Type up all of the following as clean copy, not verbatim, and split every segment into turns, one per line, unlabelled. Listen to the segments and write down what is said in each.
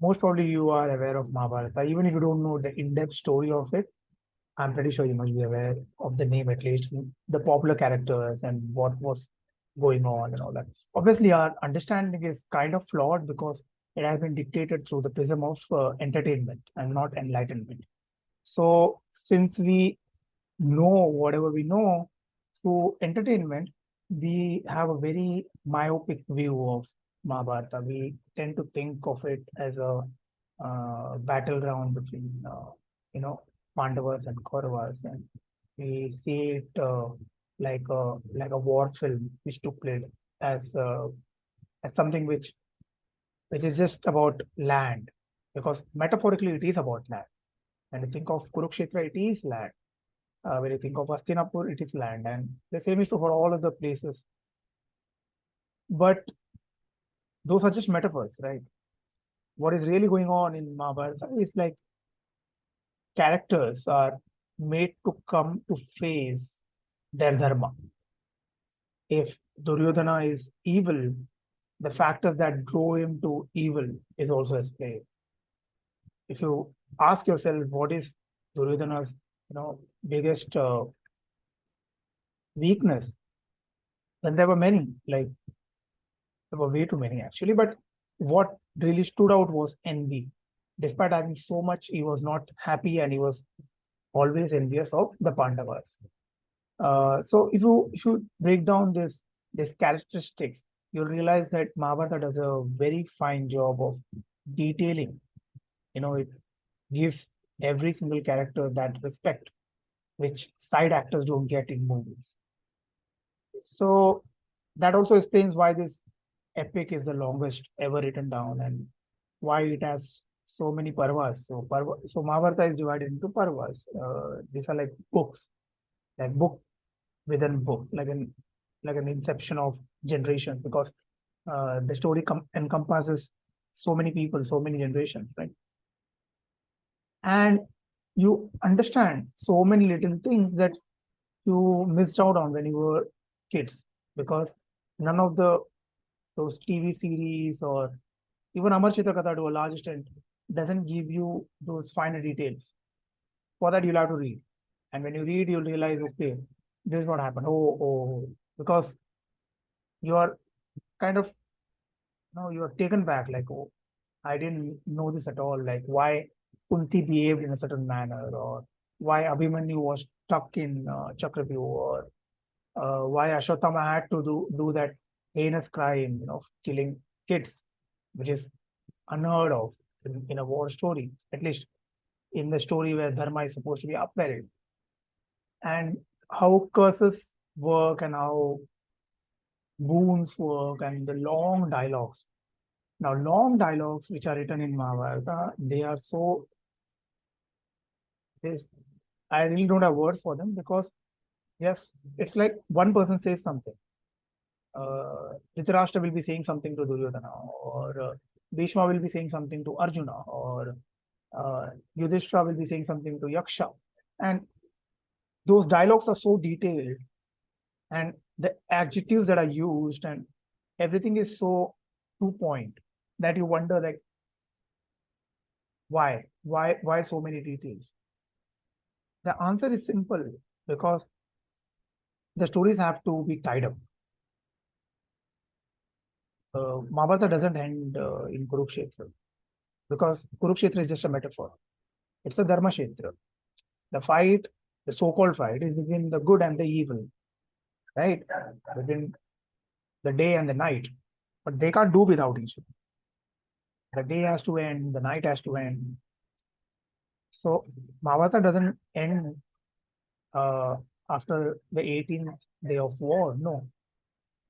most probably you are aware of Mahabharata. Even if you don't know the in-depth story of it, I'm pretty sure you must be aware of the name, at least the popular characters and what was going on and all that. Obviously, our understanding is kind of flawed because it has been dictated through the prism of entertainment and not enlightenment. So, since we know whatever we know through entertainment, we have a very myopic view of Mahabharata. We tend to think of it as a battleground between, you know, Pandavas and Kauravas, and we see it like a war film which took place as uh, as something which is just about land, because metaphorically it is about land. When you think of Kurukshetra, it is land. When you think of Hastinapur, it is land, and the same is true for all of the places. But those are just metaphors, right? What is really going on in Mahabharata is like characters are made to come to face their dharma. If Duryodhana is evil, the factors that drove him to evil is also explained. If you ask yourself what is Duryodhana's, biggest weakness, then there were many. Like there were way too many actually. But what really stood out was envy. Despite having so much, he was not happy and he was always envious of the Pandavas. So if you break down this characteristics, you'll realize that Mahabharata does a very fine job of detailing. It gives every single character that respect which side actors don't get in movies. So that also explains why this epic is the longest ever written down and why it has so many parvas. So Mahabharata is divided into parvas. These are like books, like book within book, like an inception of generations, because the story encompasses so many people, so many generations, right? And you understand so many little things that you missed out on when you were kids, because none of those TV series or even Amar Chitra Katha to a large extent doesn't give you those finer details. For that, you'll have to read. And when you read, you'll realize, okay, this is what happened. Oh, because you are kind of, you are taken back, like, oh, I didn't know this at all. Like, why Kunti behaved in a certain manner, or why Abhimanyu was stuck in Chakravyuh, or why Ashwatthama had to do that heinous crime, killing kids, which is unheard of in a war story, at least in the story where Dharma is supposed to be upheld. And how curses work and how boons work and the long dialogues. Now, long dialogues which are written in Mahabharata, they are so this I really don't have words for them, because yes, it's like one person says something. Dhritarashtra will be saying something to Duryodhana, or Bhishma will be saying something to Arjuna, or Yudhishthira will be saying something to Yaksha. And those dialogues are so detailed, and the adjectives that are used, and everything is so to point that you wonder, like, why so many details? The answer is simple, because the stories have to be tied up. Mahabharata doesn't end in Kurukshetra, because Kurukshetra is just a metaphor. It's a Dharma Kshetra. The fight, the so-called fight, is between the good and the evil, right? Between the day and the night. But they can't do without each other. The day has to end, the night has to end. So Mahabharata doesn't end uh, after the 18th day of war. No,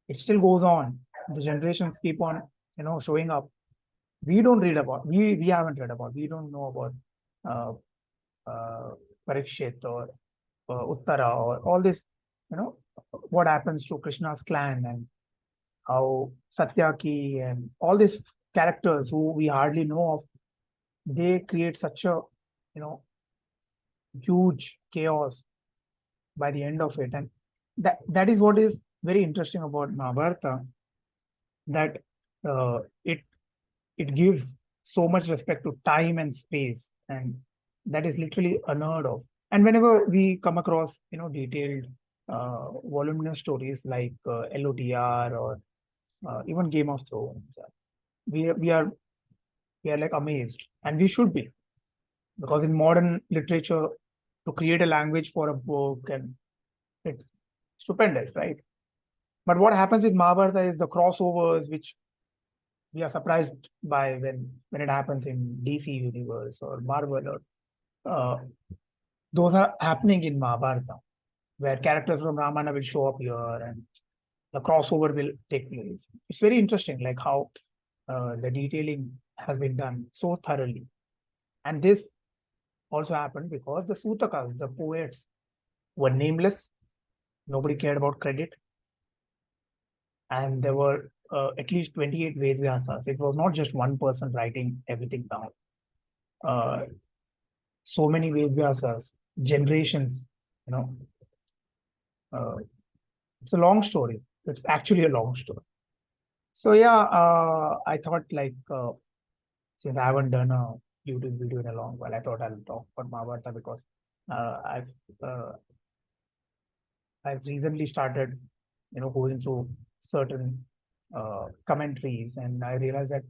it still goes on. The generations keep on, showing up. We don't read about. We haven't read about. We don't know about Parikshit or Uttara or all this. What happens to Krishna's clan, and how Satyaki and all these characters who we hardly know of, they create such a you know huge chaos by the end of it. And that is what is very interesting about Mahabharata, that it gives so much respect to time and space, and that is literally unheard of. And whenever we come across, detailed, voluminous stories like LOTR or even Game of Thrones, we we are we are like amazed, and we should be, because in modern literature, to create a language for a book, and it's stupendous, right? But what happens with Mahabharata is the crossovers, which we are surprised by when it happens in DC universe or Marvel, or uh, those are happening in Mahabharata, where characters from Ramayana will show up here and the crossover will take place. It's very interesting, like how the detailing has been done so thoroughly. And this also happened because the Sutakas, the poets, were nameless. Nobody cared about credit, and there were at least 28 Vedvyasas. It was not just one person writing everything down. Uh, so many Vedvyasas, generations, you know. Uh, it's a long story. It's actually a long story. So yeah, I thought, like, since I haven't done a YouTube video in a long while, I thought I'll talk about Mahabharata, because uh, I've uh, I've recently started, going through certain commentaries, and I realized that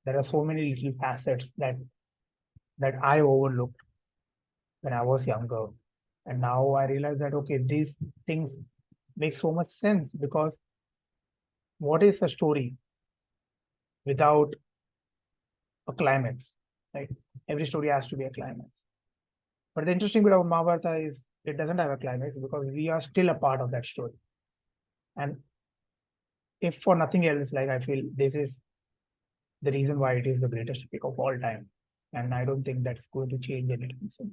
there are so many little facets that I overlooked when I was younger, and now I realize that, okay, these things make so much sense, because what is a story without a climax, right? Every story has to be a climax. But the interesting bit about Mahabharata is it doesn't have a climax, because we are still a part of that story. And if for nothing else, like, I feel this is the reason why it is the greatest epic of all time. And I don't think that's going to change anytime soon.